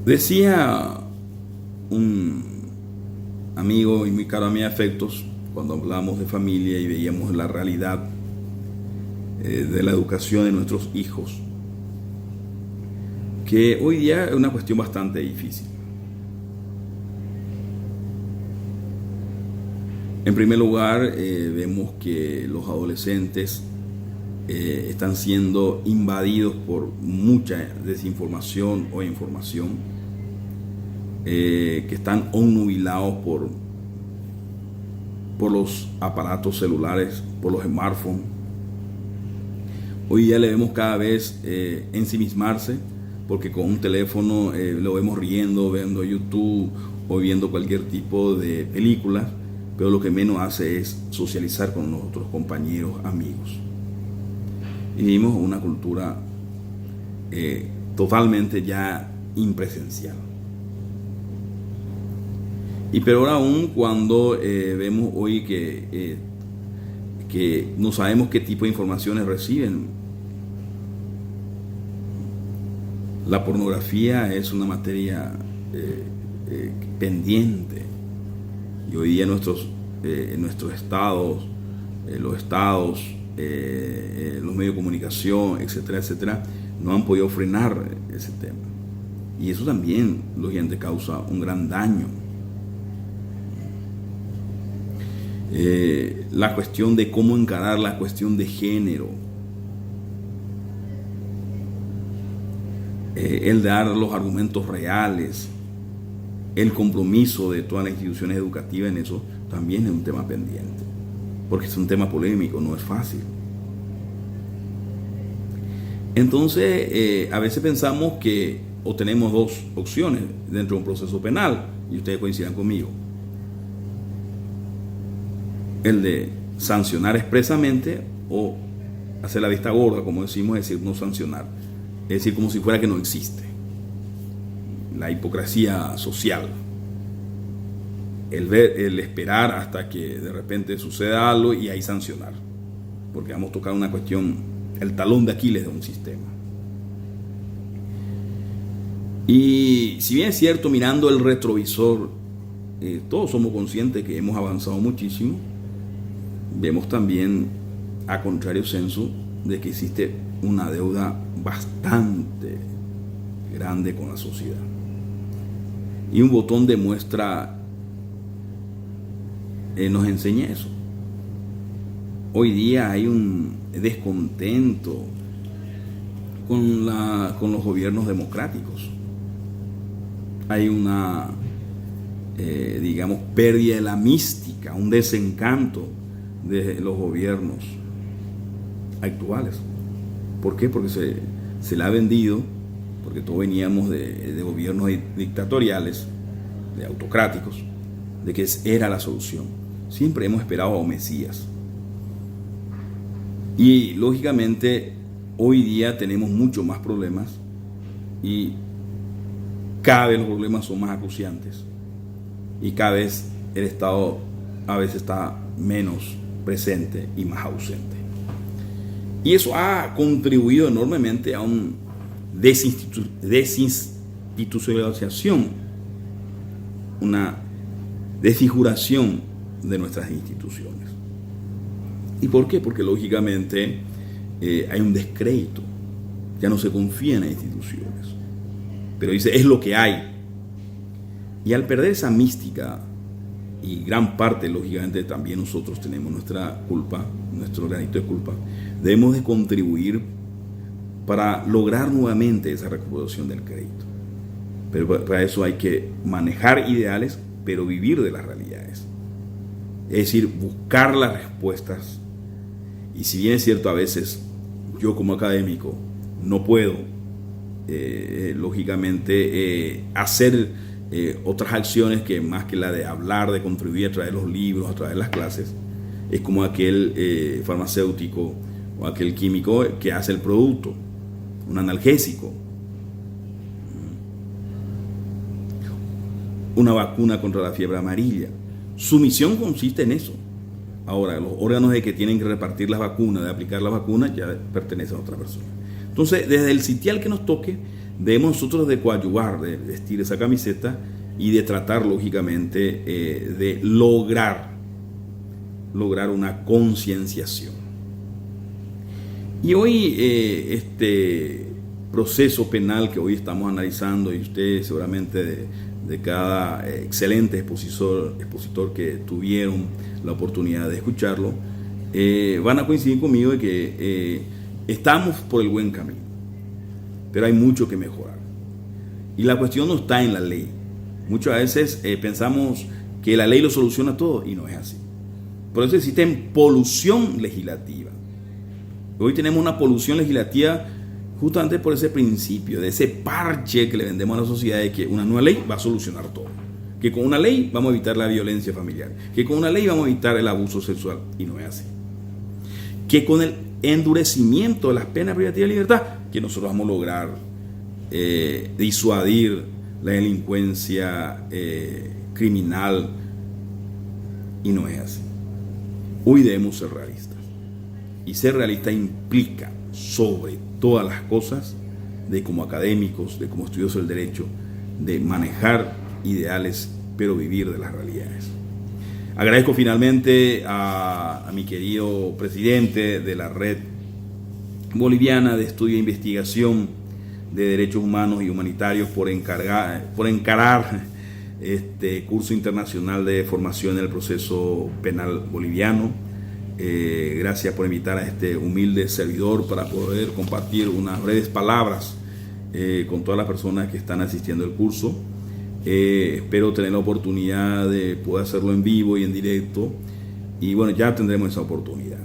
Decía un amigo y muy caro a mis afectos, cuando hablamos de familia y veíamos la realidad de la educación de nuestros hijos, que hoy día es una cuestión bastante difícil. En primer lugar, vemos que los adolescentes están siendo invadidos por mucha desinformación o información, que están obnubilados por los aparatos celulares, por los smartphones. Hoy día le vemos cada vez ensimismarse, porque con un teléfono lo vemos riendo, viendo YouTube o viendo cualquier tipo de películas, pero lo que menos hace es socializar con nuestros compañeros, amigos. Y vivimos una cultura totalmente ya impresencial. Y peor aún cuando vemos hoy que no sabemos qué tipo de informaciones reciben. La pornografía es una materia pendiente. Y hoy día nuestros estados, los estados, los medios de comunicación, etcétera, etcétera, no han podido frenar ese tema. Y eso también, lógicamente, causa un gran daño. La cuestión de cómo encarar la cuestión de género, el dar los argumentos reales, el compromiso de todas las instituciones educativas en eso también es un tema pendiente, porque es un tema polémico, no es fácil. Entonces, a veces pensamos que o tenemos dos opciones dentro de un proceso penal, y ustedes coincidan conmigo: el de sancionar expresamente o hacer la vista gorda, como decimos, es decir, no sancionar, es decir, como si fuera que no existe. La hipocresía social, el esperar hasta que de repente suceda algo y ahí sancionar, porque vamos a tocar una cuestión, el talón de Aquiles de un sistema. Y si bien es cierto, mirando el retrovisor, todos somos conscientes que hemos avanzado muchísimo, vemos también, a contrario censo, de que existe una deuda bastante grande con la sociedad. Y un botón de muestra nos enseña eso. Hoy día hay un descontento con los gobiernos democráticos. Hay una, digamos, pérdida de la mística, un desencanto de los gobiernos actuales. ¿Por qué? Porque se le ha vendido, porque todos veníamos de gobiernos dictatoriales, de autocráticos, de que era la solución. Siempre hemos esperado a un Mesías. Y lógicamente hoy día tenemos muchos más problemas y cada vez los problemas son más acuciantes y cada vez el Estado a veces está menos presente y más ausente. Y eso ha contribuido enormemente a un desinstitucionalización, una desfiguración de nuestras instituciones. ¿Y por qué? Porque lógicamente hay un descrédito, ya no se confía en las instituciones, pero dice, es lo que hay. Y al perder esa mística, y gran parte lógicamente también nosotros tenemos nuestra culpa, nuestro granito de culpa, debemos de contribuir para lograr nuevamente esa recuperación del crédito. Pero para eso hay que manejar ideales, pero vivir de las realidades. Es decir, buscar las respuestas. Y si bien es cierto, a veces yo como académico no puedo, lógicamente, hacer otras acciones que más que la de hablar, de contribuir a través de los libros, a través de las clases, es como aquel farmacéutico o aquel químico que hace el producto, un analgésico, una vacuna contra la fiebre amarilla. Su misión consiste en eso. Ahora, los órganos de que tienen que repartir las vacunas, de aplicar las vacunas, ya pertenecen a otra persona. Entonces, desde el sitial que nos toque, debemos nosotros de coadyuvar, de vestir esa camiseta y de tratar lógicamente de lograr una concienciación. Y hoy este proceso penal que hoy estamos analizando, y ustedes seguramente de cada excelente expositor que tuvieron la oportunidad de escucharlo, van a coincidir conmigo de que estamos por el buen camino, pero hay mucho que mejorar. Y la cuestión no está en la ley. Muchas veces pensamos que la ley lo soluciona todo y no es así. Por eso existe polución legislativa. Hoy tenemos una polución legislativa justamente por ese principio, de ese parche que le vendemos a la sociedad de que una nueva ley va a solucionar todo. Que con una ley vamos a evitar la violencia familiar. Que con una ley vamos a evitar el abuso sexual. Y no es así. Que con el endurecimiento de las penas privativas de libertad, que nosotros vamos a lograr disuadir la delincuencia criminal. Y no es así. Hoy debemos ser realistas. Y ser realista implica, sobre todas las cosas, de como académicos, de como estudiosos del derecho, de manejar ideales, pero vivir de las realidades. Agradezco finalmente a mi querido presidente de la Red Boliviana de Estudio e Investigación de Derechos Humanos y Humanitarios por encarar este curso internacional de formación en el proceso penal boliviano. Gracias por invitar a este humilde servidor para poder compartir unas breves palabras con todas las personas que están asistiendo al curso. Espero tener la oportunidad de poder hacerlo en vivo y en directo, y bueno, ya tendremos esa oportunidad.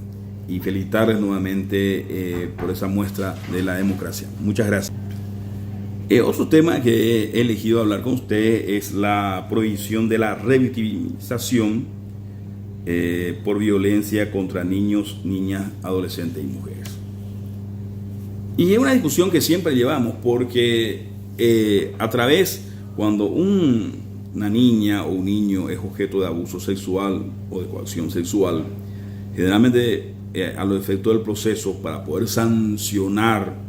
Y felicitarles nuevamente por esa muestra de la democracia. Muchas gracias. Otro tema que he elegido hablar con usted es la prohibición de la revictimización por violencia contra niños, niñas, adolescentes y mujeres. Y es una discusión que siempre llevamos porque a través, cuando una niña o un niño es objeto de abuso sexual o de coacción sexual, generalmente a los efectos del proceso, para poder sancionar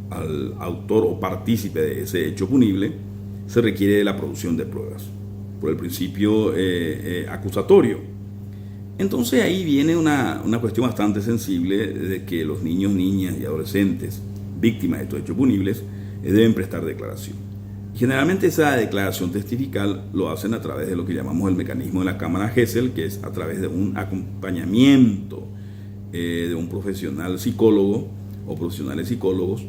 al autor o partícipe de ese hecho punible, se requiere la producción de pruebas por el principio acusatorio. Entonces ahí viene una cuestión bastante sensible de que los niños, niñas y adolescentes víctimas de estos hechos punibles deben prestar declaración. Generalmente esa declaración testifical lo hacen a través de lo que llamamos el mecanismo de la cámara Gesell, que es a través de un acompañamiento de un profesional psicólogo o profesionales psicólogos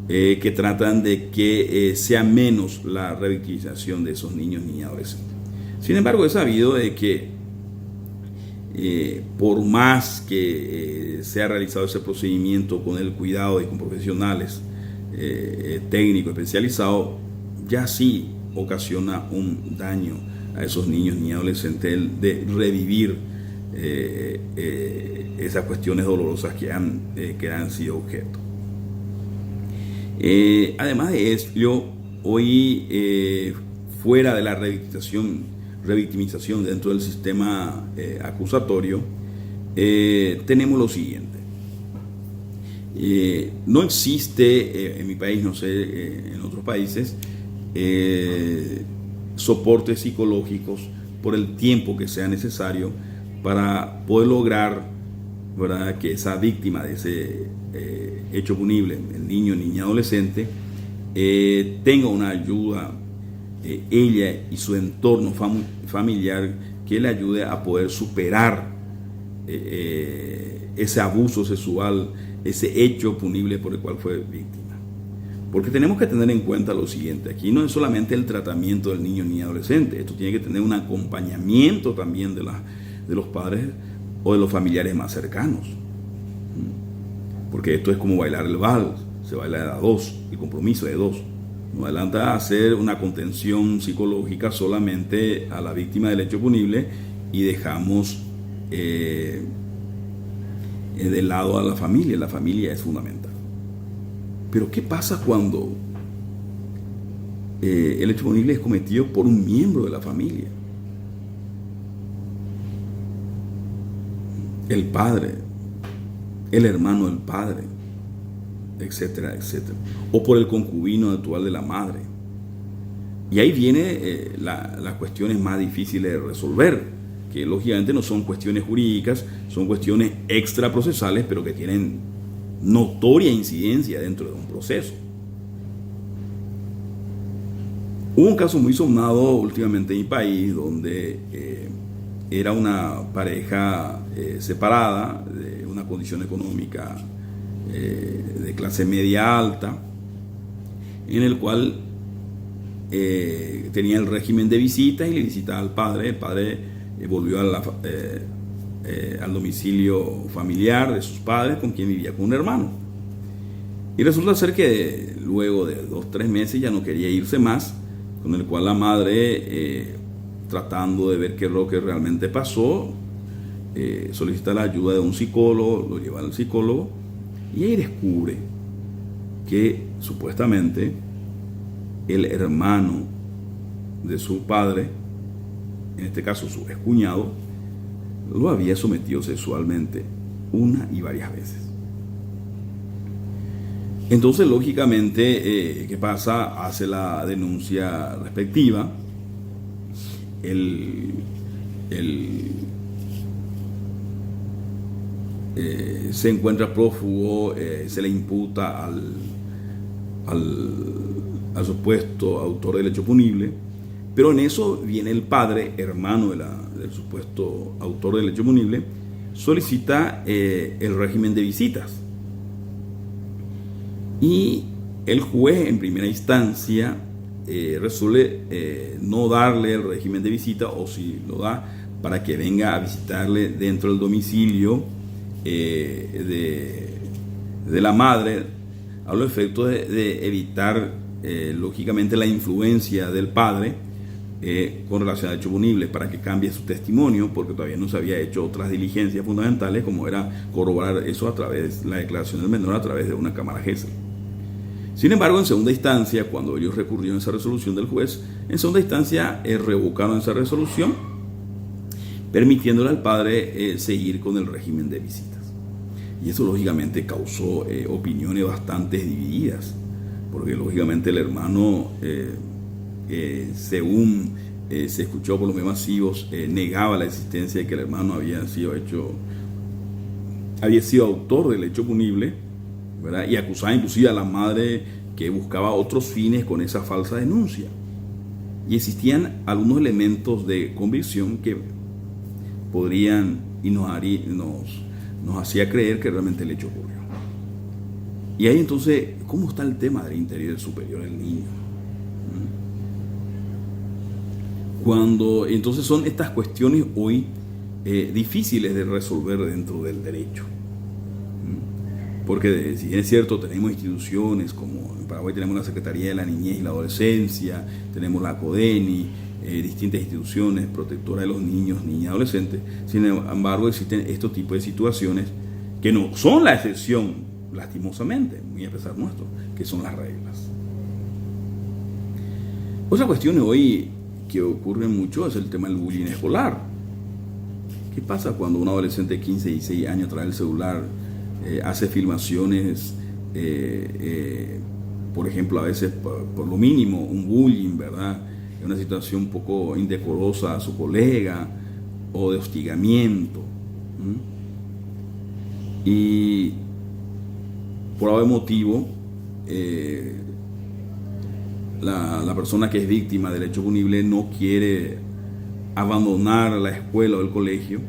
que tratan de que sea menos la revictimización de esos niños, niñas y adolescentes. Sin embargo, he sabido de que por más que se ha realizado ese procedimiento con el cuidado y con profesionales técnicos especializados, ya sí ocasiona un daño a esos niños ni adolescentes de revivir esas cuestiones dolorosas que han sido objeto. Además de ello, hoy fuera de la revictimización dentro del sistema acusatorio, tenemos lo siguiente. No existe en mi país, no sé, en otros países, soportes psicológicos por el tiempo que sea necesario para poder lograr, ¿verdad?, que esa víctima de ese hecho punible, el niño, niña, adolescente, tenga una ayuda, ella y su entorno familiar, que le ayude a poder superar ese abuso sexual, ese hecho punible por el cual fue víctima. Porque tenemos que tener en cuenta lo siguiente: aquí no es solamente el tratamiento del niño ni adolescente, esto tiene que tener un acompañamiento también de los padres o de los familiares más cercanos. Porque esto es como bailar el vals, se baila de a dos, el compromiso de dos. No adelanta hacer una contención psicológica solamente a la víctima del hecho punible y dejamos de lado a la familia. La familia es fundamental. Pero ¿qué pasa cuando el hecho punible es cometido por un miembro de la familia? El padre, el hermano del padre, etcétera, etcétera. O por el concubino actual de la madre. Y ahí viene las cuestiones más difíciles de resolver, que lógicamente no son cuestiones jurídicas, son cuestiones extraprocesales, pero que tienen notoria incidencia dentro de un proceso. Hubo un caso muy sonado últimamente en mi país, donde era una pareja separada, de una condición económica de clase media alta, en el cual tenía el régimen de visitas y le visitaba al padre. El padre volvió al domicilio familiar de sus padres, con quien vivía con un hermano. Y resulta ser que luego de 2 o 3 meses ya no quería irse más, con el cual la madre, tratando de ver qué es lo que realmente pasó, solicita la ayuda de un psicólogo, lo lleva al psicólogo, y ahí descubre que supuestamente el hermano de su padre, en este caso su excuñado, lo había sometido sexualmente una y varias veces. Entonces, lógicamente, ¿qué pasa? Hace la denuncia respectiva. Se encuentra prófugo, se le imputa al supuesto autor del hecho punible, pero en eso viene el padre, hermano del supuesto autor del hecho punible, solicita el régimen de visitas. Y el juez en primera instancia resuelve no darle el régimen de visita, o si lo da, para que venga a visitarle dentro del domicilio de la madre, a los efectos de evitar lógicamente la influencia del padre con relación al hecho punible, para que cambie su testimonio, porque todavía no se había hecho otras diligencias fundamentales, como era corroborar eso a través de la declaración del menor a través de una cámara Gesell. Sin embargo, en segunda instancia, cuando ellos recurrieron a esa resolución del juez, en segunda instancia revocaron esa resolución, permitiéndole al padre seguir con el régimen de visitas. Y eso lógicamente causó opiniones bastante divididas, porque lógicamente el hermano, según se escuchó por los medios masivos, negaba la existencia de que el hermano había sido autor del hecho punible, ¿verdad? Y acusaba inclusive a la madre que buscaba otros fines con esa falsa denuncia. Y existían algunos elementos de convicción que podrían y nos hacía creer que realmente el hecho ocurrió. Y ahí entonces, ¿cómo está el tema del interés superior del niño? Cuando entonces son estas cuestiones hoy difíciles de resolver dentro del derecho. Porque si bien es cierto, tenemos instituciones como en Paraguay tenemos la Secretaría de la Niñez y la Adolescencia, tenemos la CODENI, distintas instituciones protectoras de los niños, niñas y adolescentes. Sin embargo, existen estos tipos de situaciones que no son la excepción, lastimosamente, muy a pesar nuestro, que son las reglas. Otra cuestión hoy que ocurre mucho es el tema del bullying escolar. ¿Qué pasa cuando un adolescente de 15 y 16 años trae el celular, hace filmaciones, por ejemplo, a veces por lo mínimo un bullying, ¿verdad? En una situación un poco indecorosa a su colega o de hostigamiento? Y por algún motivo, la persona que es víctima del hecho punible no quiere abandonar la escuela o el colegio.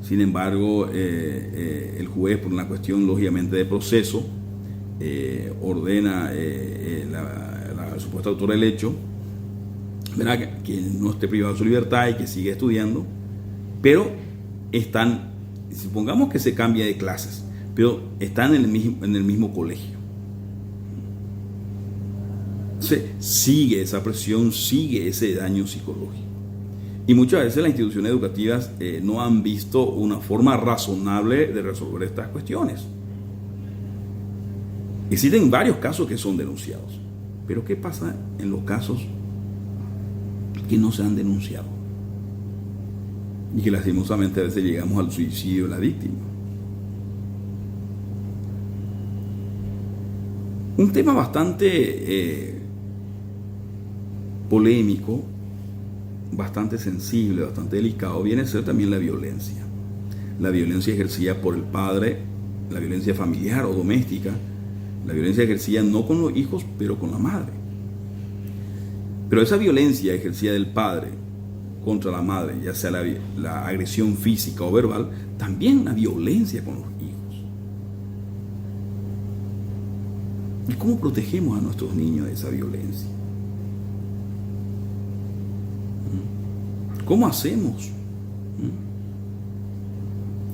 Sin embargo, el juez, por una cuestión lógicamente de proceso, ordena al supuesto autor del hecho, ¿verdad?, que no esté privado de su libertad y que siga estudiando, pero supongamos que se cambia de clases, pero están en el mismo colegio. Entonces, sigue esa presión, sigue ese daño psicológico. Y muchas veces las instituciones educativas no han visto una forma razonable de resolver estas cuestiones. Existen varios casos que son denunciados, pero ¿qué pasa en los casos que no se han denunciado? Y que lastimosamente a veces llegamos al suicidio de la víctima. Un tema bastante polémico, bastante sensible, bastante delicado, viene a ser también la violencia. La violencia ejercida por el padre, la violencia familiar o doméstica, la violencia ejercida no con los hijos, pero con la madre. Pero esa violencia ejercida del padre contra la madre, ya sea la agresión física o verbal, también una violencia con los hijos. ¿Y cómo protegemos a nuestros niños de esa violencia? ¿Cómo hacemos?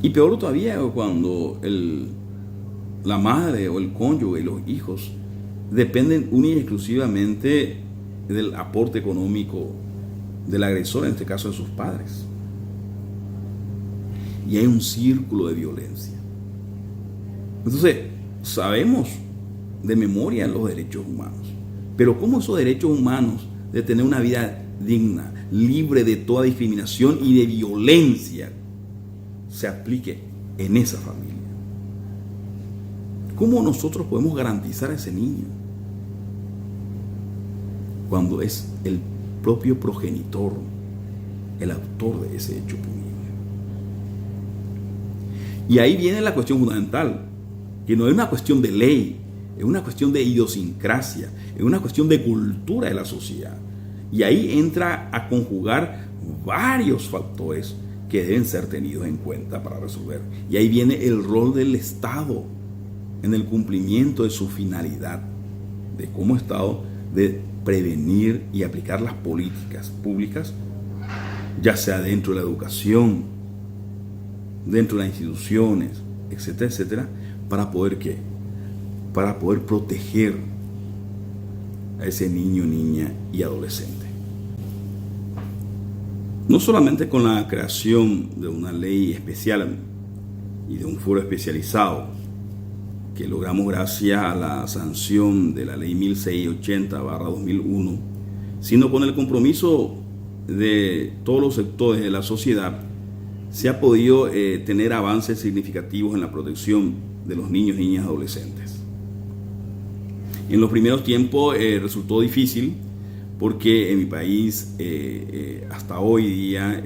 Y peor todavía cuando la madre o el cónyuge y los hijos dependen única y exclusivamente del aporte económico del agresor, en este caso de sus padres. Y hay un círculo de violencia. Entonces, sabemos de memoria los derechos humanos, pero ¿cómo esos derechos humanos de tener una vida digna, libre de toda discriminación y de violencia, se aplique en esa familia? ¿Cómo nosotros podemos garantizar a ese niño cuando es el propio progenitor el autor de ese hecho punible? Y ahí viene la cuestión fundamental, que no es una cuestión de ley, es una cuestión de idiosincrasia, es una cuestión de cultura de la sociedad. Y ahí entra a conjugar varios factores que deben ser tenidos en cuenta para resolver. Y ahí viene el rol del Estado en el cumplimiento de su finalidad, de como Estado de prevenir y aplicar las políticas públicas, ya sea dentro de la educación, dentro de las instituciones, etcétera, etcétera, para poder ¿qué? Para poder proteger a ese niño, niña y adolescente. No solamente con la creación de una ley especial y de un foro especializado que logramos gracias a la sanción de la ley 1680/2001, sino con el compromiso de todos los sectores de la sociedad, se ha podido tener avances significativos en la protección de los niños, niñas y adolescentes. En los primeros tiempos resultó difícil porque en mi país hasta hoy día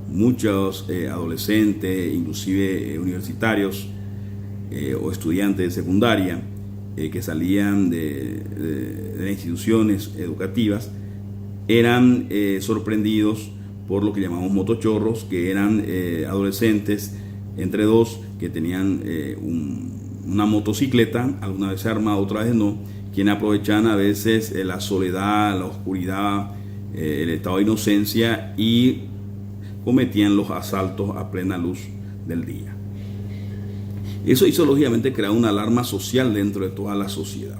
muchos adolescentes, inclusive universitarios o estudiantes de secundaria que salían de instituciones educativas eran sorprendidos por lo que llamamos motochorros, que eran adolescentes entre dos que tenían una motocicleta, alguna vez armada, otra vez no, quienes aprovechaban a veces la soledad, la oscuridad, el estado de inocencia y cometían los asaltos a plena luz del día. Eso hizo lógicamente crear una alarma social dentro de toda la sociedad.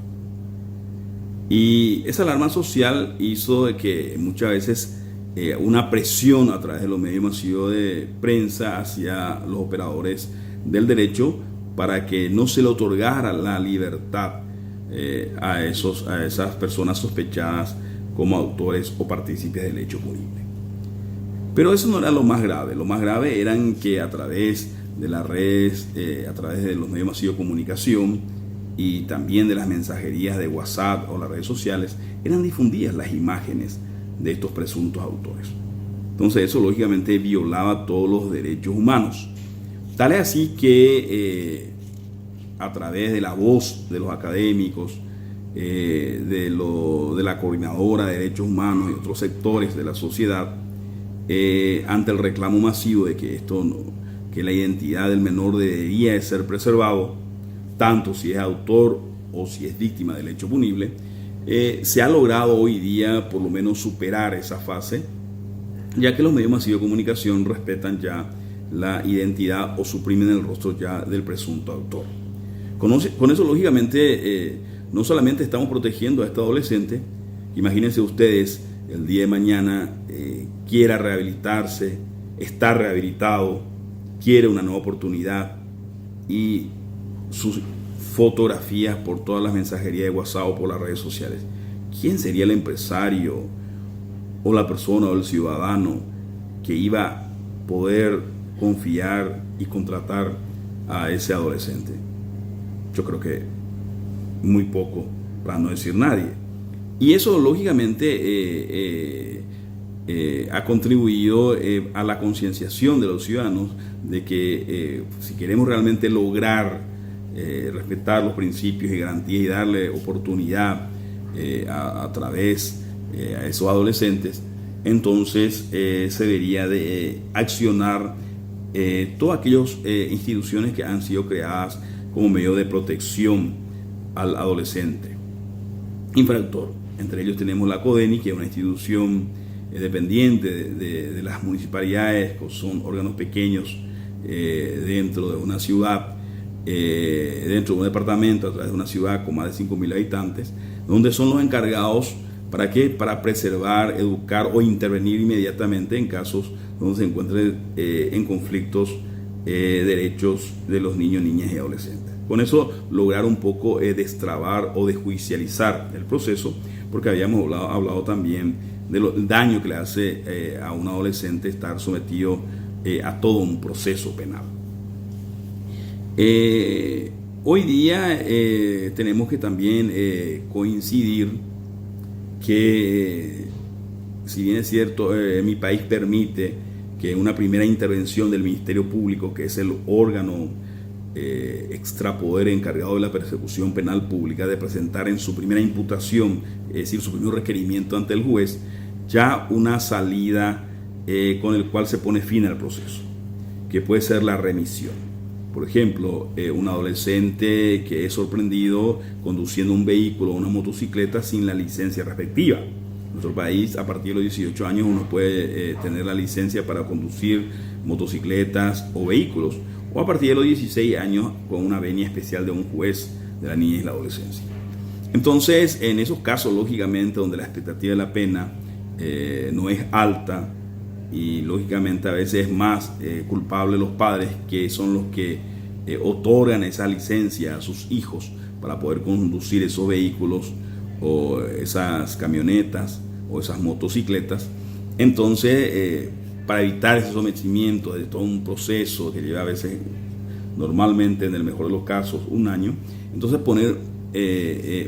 Y esa alarma social hizo de que muchas veces una presión a través de los medios masivos de prensa hacia los operadores del derecho para que no se le otorgara la libertad a esas personas sospechadas como autores o partícipes del hecho punible. Pero eso no era lo más grave. Lo más grave era que a través de las redes, a través de los medios masivos de comunicación y también de las mensajerías de WhatsApp o las redes sociales, eran difundidas las imágenes de estos presuntos autores. Entonces eso lógicamente violaba todos los derechos humanos. Tal es así que a través de la voz de los académicos, de la Coordinadora de Derechos Humanos y otros sectores de la sociedad, ante el reclamo masivo de que la identidad del menor debería de ser preservado, tanto si es autor o si es víctima del hecho punible, se ha logrado hoy día por lo menos superar esa fase, ya que los medios masivos de comunicación respetan ya la identidad o suprimen el rostro ya del presunto autor. Con eso lógicamente no solamente estamos protegiendo a este adolescente. Imagínense ustedes, el día de mañana quiera rehabilitarse, está rehabilitado, quiere una nueva oportunidad y sus fotografías por todas las mensajerías de WhatsApp o por las redes sociales. ¿Quién sería el empresario o la persona o el ciudadano que iba a poder confiar y contratar a ese adolescente? Yo creo que muy poco, para no decir nadie. Y eso lógicamente ha contribuido a la concienciación de los ciudadanos de que si queremos realmente lograr respetar los principios y garantías y darle oportunidad a través a esos adolescentes, entonces se debería de accionar todas aquellas instituciones que han sido creadas como medio de protección al adolescente infractor. Entre ellos tenemos la CODENI, que es una institución dependiente de las municipalidades, que son órganos pequeños dentro de una ciudad, dentro de un departamento, a través de una ciudad con más de 5.000 habitantes, donde son los encargados ¿para qué? Para preservar, educar o intervenir inmediatamente en casos donde se encuentren en conflictos derechos de los niños, niñas y adolescentes. Con eso lograr un poco destrabar o desjudicializar el proceso, porque habíamos hablado también del daño que le hace a un adolescente estar sometido a todo un proceso penal. Hoy día tenemos que también coincidir que, si bien es cierto, mi país permite que una primera intervención del Ministerio Público, que es el órgano extrapoder encargado de la persecución penal pública, de presentar en su primera imputación, es decir, su primer requerimiento ante el juez, ya una salida con el cual se pone fin al proceso, que puede ser la remisión. Por ejemplo, un adolescente que es sorprendido conduciendo un vehículo o una motocicleta sin la licencia respectiva. En nuestro país, a partir de los 18 años, uno puede tener la licencia para conducir motocicletas o vehículos, o a partir de los 16 años con una venia especial de un juez de la niñez y la adolescencia. Entonces, en esos casos, lógicamente, donde la expectativa de la pena no es alta, y lógicamente a veces es más culpable los padres, que son los que otorgan esa licencia a sus hijos para poder conducir esos vehículos o esas camionetas o esas motocicletas. Entonces, para evitar ese sometimiento de todo un proceso que lleva a veces, normalmente en el mejor de los casos, un año, entonces poner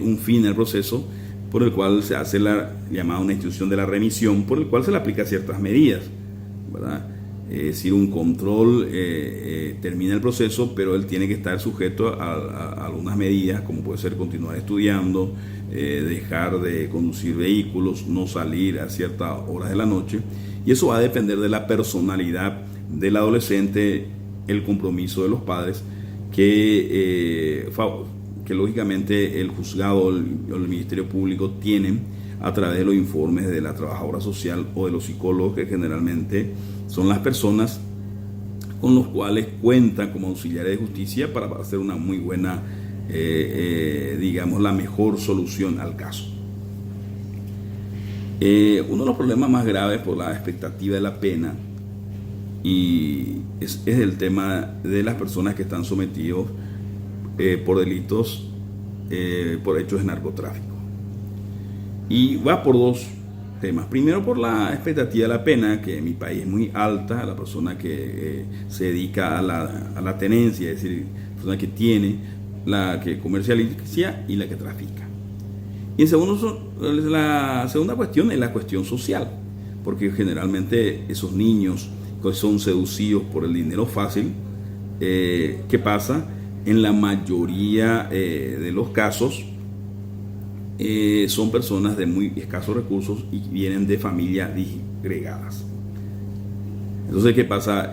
un fin al proceso, por el cual se hace la llamada una institución de la remisión, por el cual se le aplica ciertas medidas, ¿verdad? Es decir, un control termina el proceso, pero él tiene que estar sujeto a algunas medidas, como puede ser continuar estudiando, dejar de conducir vehículos, no salir a ciertas horas de la noche, y eso va a depender de la personalidad del adolescente, el compromiso de los padres, que lógicamente el juzgado o el Ministerio Público tienen a través de los informes de la trabajadora social o de los psicólogos, que generalmente son las personas con los cuales cuentan como auxiliares de justicia para hacer una muy buena, digamos, la mejor solución al caso. Uno de los problemas más graves por la expectativa de la pena es el tema de las personas que están sometidos por delitos, por hechos de narcotráfico. Y va por dos temas. Primero, por la expectativa de la pena, que en mi país es muy alta. La persona que se dedica a la tenencia, es decir, la persona que tiene, la que comercializa y la que trafica. Y en segundo, la segunda cuestión es la cuestión social, porque generalmente esos niños que son seducidos por el dinero fácil, ¿qué pasa? En la mayoría de los casos son personas de muy escasos recursos y vienen de familias disgregadas. Entonces, ¿qué pasa?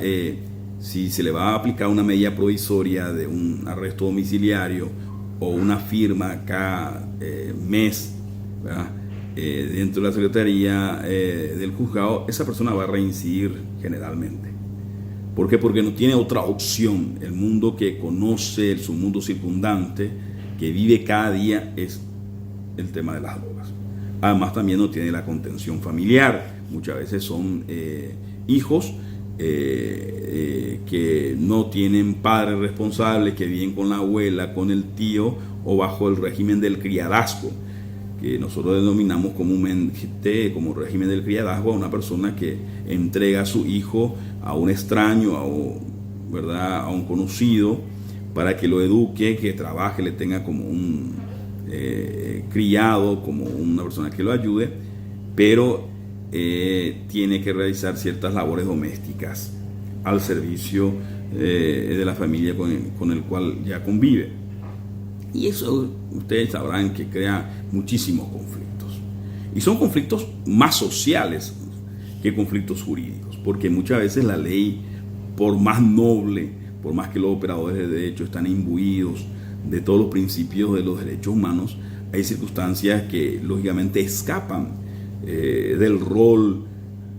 Si se le va a aplicar una medida provisoria de un arresto domiciliario o una firma cada mes, ¿verdad? Dentro de la Secretaría del Juzgado, esa persona va a reincidir generalmente. ¿Por qué? Porque no tiene otra opción. El mundo que conoce, su mundo circundante, que vive cada día, es el tema de las drogas. Además, también no tiene la contención familiar. Muchas veces son hijos que no tienen padres responsables, que viven con la abuela, con el tío, o bajo el régimen del criadazgo, que nosotros denominamos comúnmente como régimen del criadazgo a una persona que entrega a su hijo a un extraño, ¿verdad? A un conocido, para que lo eduque, que trabaje, le tenga como criado como una persona que lo ayude, pero tiene que realizar ciertas labores domésticas al servicio de la familia con el cual ya convive. Y eso ustedes sabrán que crea muchísimos conflictos. Y son conflictos más sociales que conflictos jurídicos, porque muchas veces la ley, por más noble, por más que los operadores de derecho están imbuidos de todos los principios de los derechos humanos, hay circunstancias que lógicamente escapan del rol,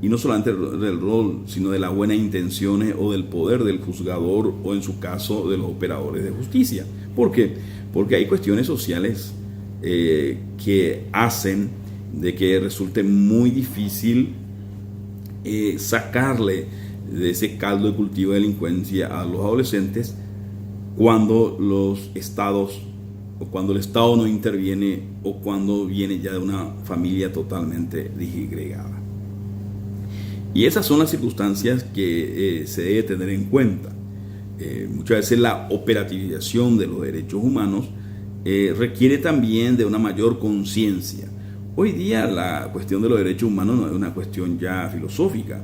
y no solamente del rol, sino de las buenas intenciones o del poder del juzgador, o en su caso de los operadores de justicia. ¿Por qué? Porque hay cuestiones sociales que hacen de que resulte muy difícil sacarle de ese caldo de cultivo de delincuencia a los adolescentes cuando los estados, o cuando el Estado no interviene, o cuando viene ya de una familia totalmente disgregada. Y esas son las circunstancias que se debe tener en cuenta. Muchas veces la operativización de los derechos humanos requiere también de una mayor conciencia. Hoy día la cuestión de los derechos humanos no es una cuestión ya filosófica,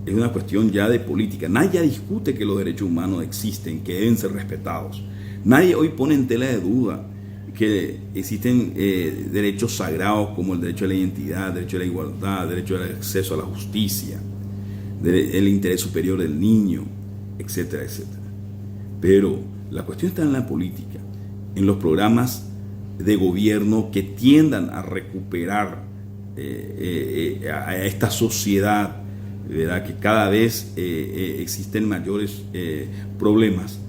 es una cuestión ya de política. Nadie discute que los derechos humanos existen, que deben ser respetados. Nadie hoy pone en tela de duda que existen derechos sagrados como el derecho a la identidad, el derecho a la igualdad, el derecho al acceso a la justicia, el interés superior del niño, etcétera, etcétera. Pero la cuestión está en la política, en los programas de gobierno que tiendan a recuperar a esta sociedad, ¿verdad?, que cada vez existen mayores problemas,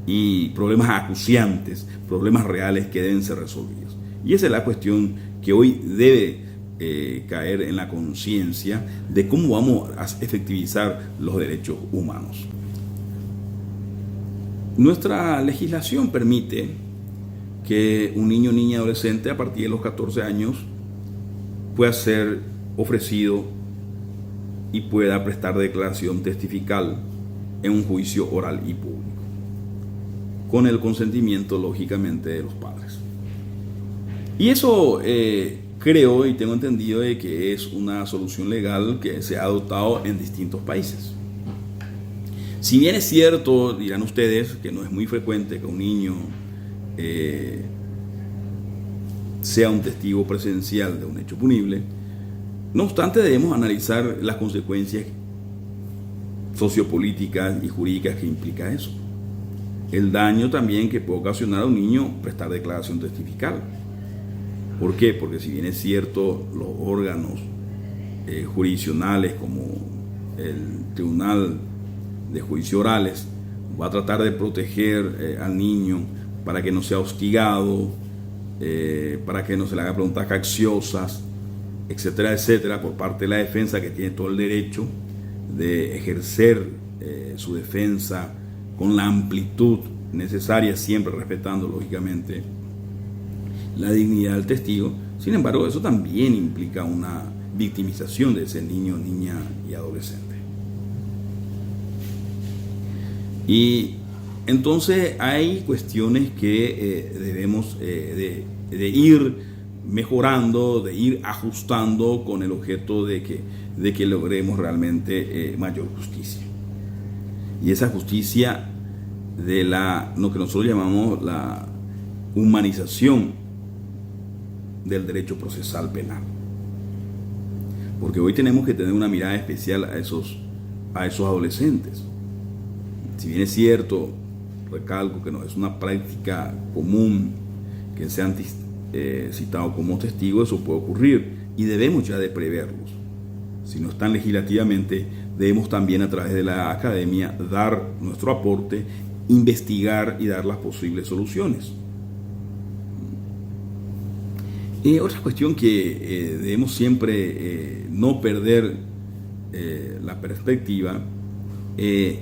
y problemas acuciantes, problemas reales que deben ser resolvidos. Y esa es la cuestión que hoy debe caer en la conciencia de cómo vamos a efectivizar los derechos humanos. Nuestra legislación permite que un niño, niña, adolescente a partir de los 14 años pueda ser ofrecido y pueda prestar declaración testifical en un juicio oral y público, con el consentimiento, lógicamente, de los padres. Y eso creo y tengo entendido de que es una solución legal que se ha adoptado en distintos países. Si bien es cierto, dirán ustedes, que no es muy frecuente que un niño sea un testigo presencial de un hecho punible, no obstante debemos analizar las consecuencias sociopolíticas y jurídicas que implica eso. El daño también que puede ocasionar a un niño prestar declaración testifical. ¿Por qué? Porque si bien es cierto, los órganos jurisdiccionales como el Tribunal de Juicio Orales va a tratar de proteger al niño para que no sea hostigado, para que no se le haga preguntas capciosas, etcétera, etcétera, por parte de la defensa, que tiene todo el derecho de ejercer su defensa con la amplitud necesaria, siempre respetando lógicamente la dignidad del testigo. Sin embargo, eso también implica una victimización de ese niño, niña y adolescente. Y entonces hay cuestiones que debemos de ir mejorando, de ir ajustando con el objeto de que logremos realmente mayor justicia. Y esa justicia de lo que nosotros llamamos la humanización del derecho procesal penal. Porque hoy tenemos que tener una mirada especial a esos adolescentes. Si bien es cierto, recalco que no es una práctica común que sean citados como testigos, eso puede ocurrir y debemos ya de preverlos. Si no están legislativamente, debemos también a través de la academia dar nuestro aporte, investigar y dar las posibles soluciones. Otra cuestión que debemos siempre no perder la perspectiva, ¿qué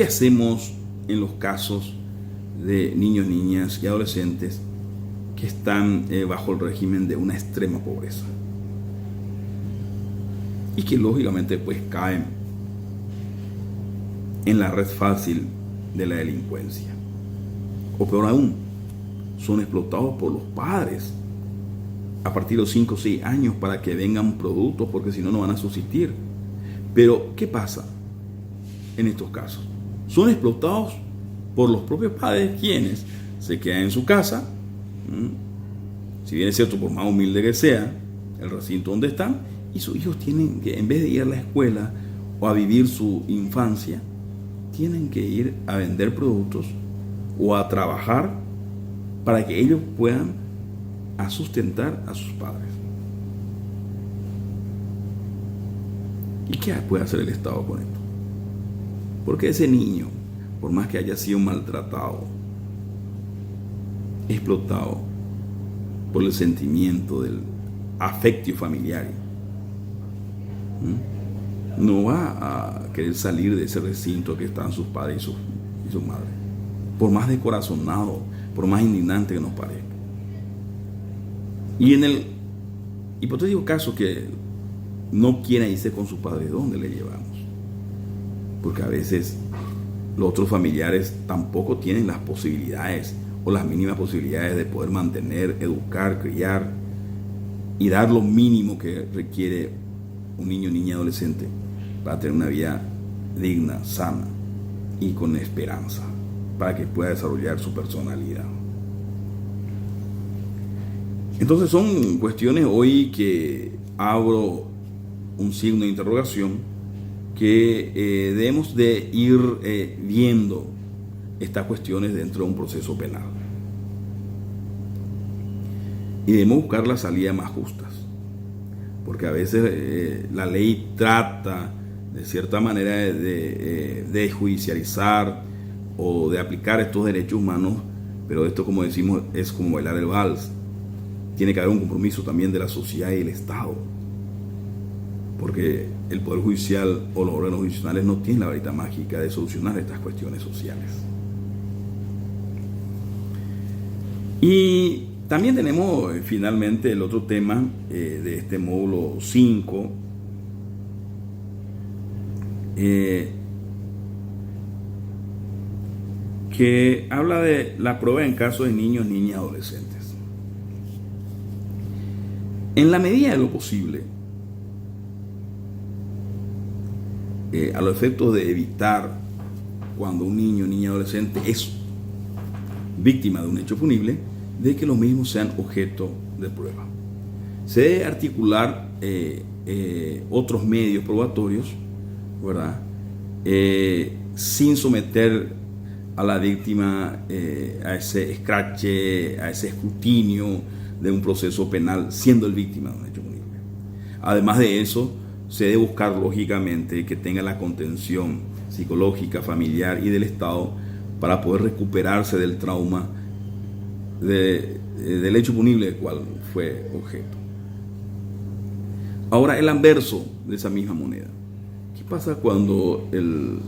hacemos en los casos de niños, niñas y adolescentes que están bajo el régimen de una extrema pobreza y que lógicamente pues caen en la red fácil de la delincuencia? O peor aún, son explotados por los padres a partir de los 5 o 6 años para que vengan productos, porque si no, no van a subsistir. Pero, ¿qué pasa en estos casos? Son explotados por los propios padres, quienes se quedan en su casa, si bien es cierto, por más humilde que sea el recinto donde están, y sus hijos tienen que, en vez de ir a la escuela o a vivir su infancia, tienen que ir a vender productos o a trabajar para que ellos puedan a sustentar a sus padres. ¿Y qué puede hacer el Estado con esto? Porque ese niño, por más que haya sido maltratado, explotado por el sentimiento del afecto familiar, no va a querer salir de ese recinto que están sus padres y sus madres, por más descorazonado, por más indignante que nos parezca. Y en el hipotético caso que no quiera irse con sus padres, ¿dónde le llevamos? Porque a veces los otros familiares tampoco tienen las posibilidades o las mínimas posibilidades de poder mantener, educar, criar y dar lo mínimo que requiere un niño, niña, adolescente para tener una vida digna, sana y con esperanza, para que pueda desarrollar su personalidad. Entonces son cuestiones hoy que abro un signo de interrogación que debemos de ir viendo estas cuestiones dentro de un proceso penal. Y debemos buscar las salidas más justas, porque a veces la ley trata de cierta manera de judicializar o de aplicar estos derechos humanos, pero esto, como decimos, es como bailar el vals. Tiene que haber un compromiso también de la sociedad y el Estado, porque el Poder Judicial o los órganos jurisdiccionales no tienen la varita mágica de solucionar estas cuestiones sociales. Y también tenemos finalmente el otro tema de este módulo 5, que habla de la prueba en casos de niños, niñas, adolescentes. En la medida de lo posible, a los efectos de evitar cuando un niño, niña, adolescente es víctima de un hecho punible, de que los mismos sean objeto de prueba. Se debe articular otros medios probatorios, ¿verdad? Sin someter a la víctima a ese escrache, a ese escrutinio de un proceso penal, siendo el víctima de un hecho punible. Además de eso, se debe buscar lógicamente que tenga la contención psicológica, familiar y del Estado para poder recuperarse del trauma del hecho punible del cual fue objeto. Ahora, el anverso de esa misma moneda. ¿Qué pasa cuando el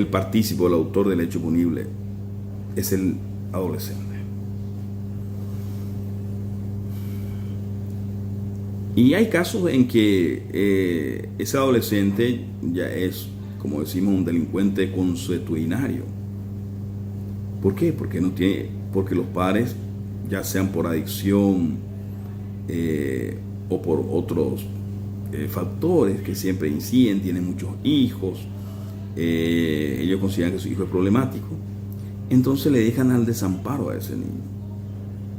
partícipe, el autor del hecho punible, es el adolescente? Y hay casos en que ese adolescente ya es, como decimos, un delincuente consuetudinario. ¿Por qué? Porque los padres, ya sean por adicción o por otros factores que siempre inciden, tienen muchos hijos, ellos consideran que su hijo es problemático, entonces le dejan al desamparo a ese niño.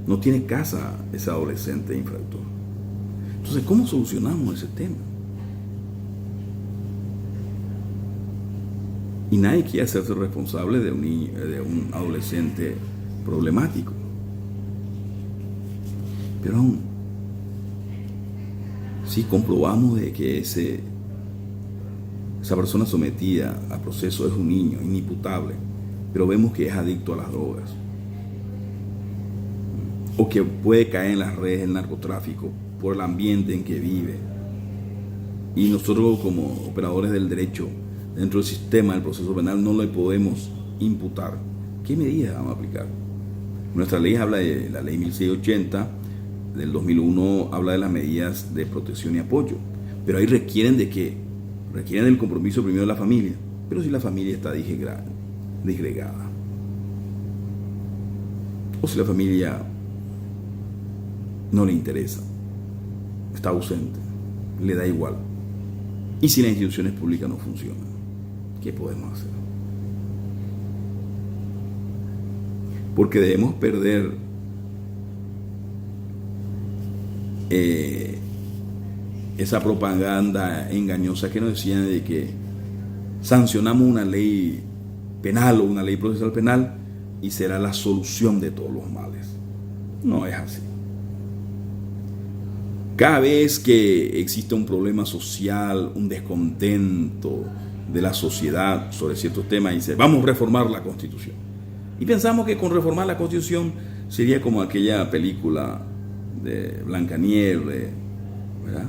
No tiene casa ese adolescente infractor. Entonces, ¿cómo solucionamos ese tema? Y nadie quiere hacerse responsable de un adolescente problemático. Pero aún, si comprobamos de que esa persona sometida a proceso es un niño inimputable, pero vemos que es adicto a las drogas, o que puede caer en las redes del narcotráfico por el ambiente en que vive, y nosotros como operadores del derecho dentro del sistema del proceso penal no le podemos imputar, ¿qué medidas vamos a aplicar? Nuestra ley habla de la ley 1680 del 2001, habla de las medidas de protección y apoyo, pero ahí requieren del compromiso primero de la familia. Pero si la familia está disgregada, o si la familia no le interesa, está ausente, le da igual, y si las instituciones públicas no funcionan, ¿qué podemos hacer? Porque debemos perder esa propaganda engañosa que nos decían de que sancionamos una ley penal o una ley procesal penal y será la solución de todos los males. No es así. Cada vez que existe un problema social, un descontento de la sociedad sobre ciertos temas, dice, vamos a reformar la Constitución. Y pensamos que con reformar la Constitución sería como aquella película de Blancanieves, ¿verdad?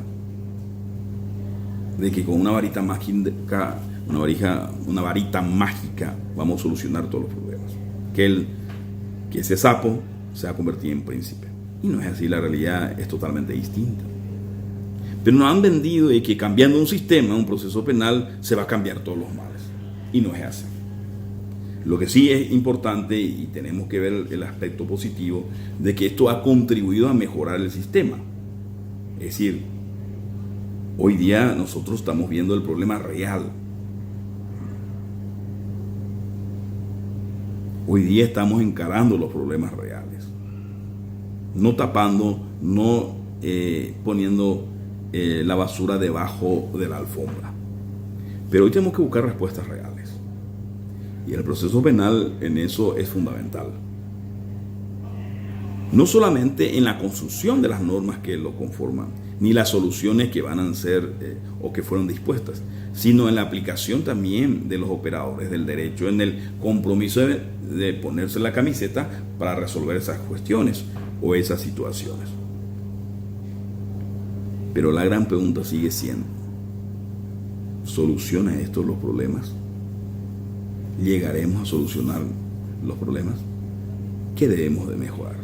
De que con una varita mágica, una varita mágica vamos a solucionar todos los problemas. Que ese sapo se va a convertir en príncipe. Y no es así, la realidad es totalmente distinta. Pero nos han vendido de que cambiando un sistema, un proceso penal, se va a cambiar todos los males. Y no es así. Lo que sí es importante, y tenemos que ver el aspecto positivo, de que esto ha contribuido a mejorar el sistema. Es decir, hoy día nosotros estamos viendo el problema real. Hoy día estamos encarando los problemas reales. No tapando, no poniendo la basura debajo de la alfombra. Pero hoy tenemos que buscar respuestas reales. Y el proceso penal en eso es fundamental. No solamente en la construcción de las normas que lo conforman, ni las soluciones que van a ser o que fueron dispuestas, sino en la aplicación también de los operadores del derecho, en el compromiso de ponerse la camiseta para resolver esas cuestiones o esas situaciones. Pero la gran pregunta sigue siendo, ¿soluciona esto los problemas? ¿Llegaremos a solucionar los problemas? ¿Qué debemos de mejorar?